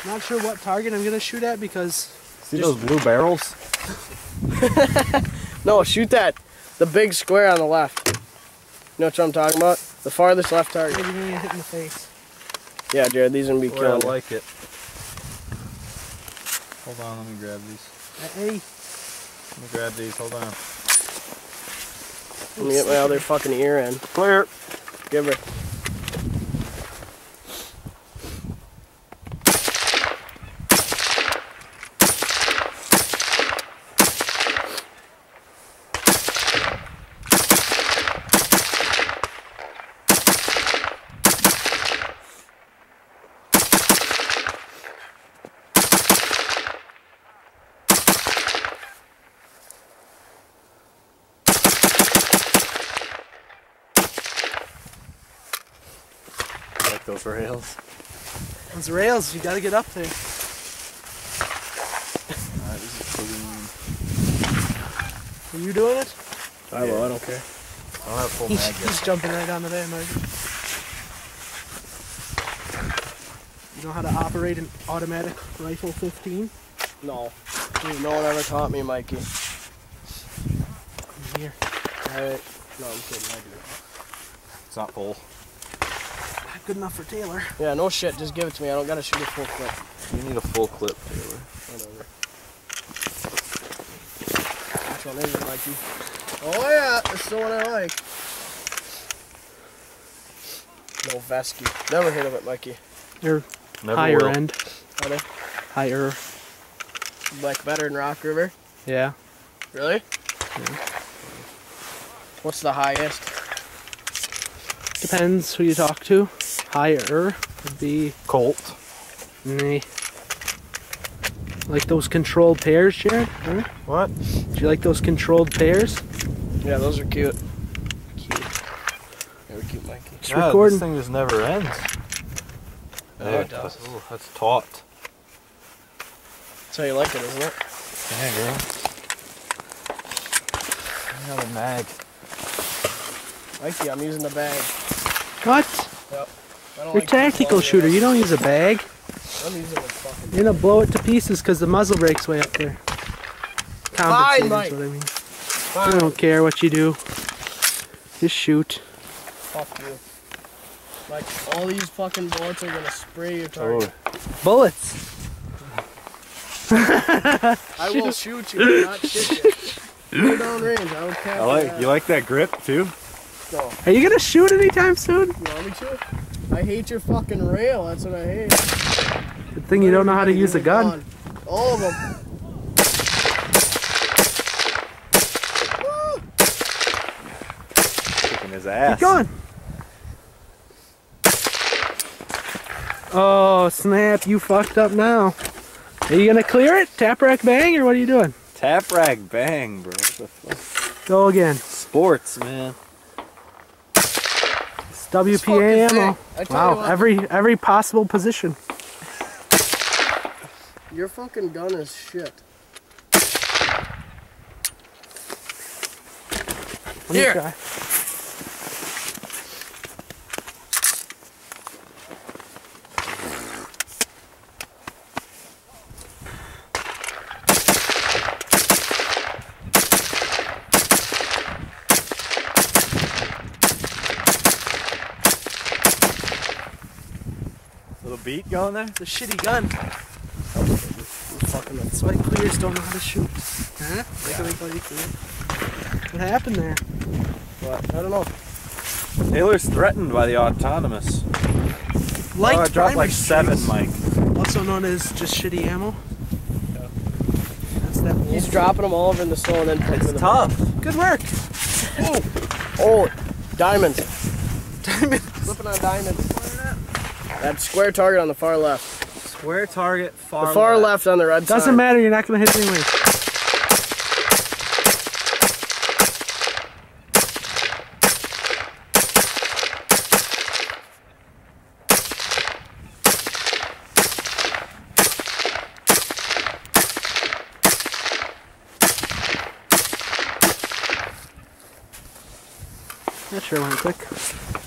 Not sure what target I'm gonna shoot at because... See those blue barrels? No, shoot that. The big square on the left. You know what I'm talking about? The farthest left target. You're gonna get hit in the face. Yeah, Jared, these are gonna be killing. I like it. Hold on, let me grab these. Hey. Let me grab these, hold on. Let me get my other fucking ear in. Clear. Give her. Those rails. Those rails, you gotta get up there. Alright, this is clean. Are you doing it? I will, I don't care. I don't have full mag yet. He's jumping right onto there, Mike. You know how to operate an automatic rifle 15? No. Dude, no one ever taught me, Mikey. I'm here. Alright. No, I'm kidding, I do. It's not full. Good enough for Taylor. Yeah, no shit, just give it to me. I don't gotta shoot a full clip. You need a full clip, Taylor. Whatever. Which one is it, Mikey? Oh yeah, this is the one I like. No Vesky. Never heard of it, Mikey. They're Never higher will. end. Are they? Higher. Like better than Rock River? Yeah. Really? Yeah. What's the highest? Depends who you talk to. Higher would be Colt. like those controlled pairs, Jared? Huh? What? Do you like those controlled pairs? Yeah, those are cute. Cute. Very cute, Mikey. It's Yeah, recording. this thing just never ends. No, it does. Oh, that's taut. That's how you like it, isn't it? Yeah, girl. Another mag. Mikey, I'm using the bag. What? Yep. I don't You're a tactical shooter. You don't use a bag. I'm using the fucking. You're gonna blow it to pieces because the muzzle breaks way up there. Compensated Mike. is what I mean. Fine. I don't care what you do. Just shoot. Fuck you. Like, all these fucking bullets are gonna spray your target. Bullets. I will shoot you, not shit you. Go down range, I don't care. You like that grip too? No. Are you gonna shoot anytime soon? You want me to? I hate your fucking rail, that's what I hate. Good thing you don't know how to use a gun. All of them. Kicking his ass. Keep going. Oh snap, you fucked up now. Are you gonna clear it? Tap rack bang or what are you doing? Tap rag bang, bro. What the fuck? Go again. Sports, man. It's WPA ammo. Wow, What, every possible position. your fucking gun is shit. Let me Here. try. Little beat going there? It's a shitty gun. That's why clears don't know how to shoot. Huh? Like everybody clear. What happened there? What? I don't know. Taylor's threatened by the autonomous. Light I dropped primer like 7, streaks. Mike. Also known as just shitty ammo. Yeah. That's that wolf. He's dropping them all over in the snow and then putting them in the Tough. Good work. Oh, diamonds. Diamond. Flipping on diamonds. That square target on the far left. Square target, far The far left on the red side. Doesn't matter, you're not going to hit anyway. That sure went quick.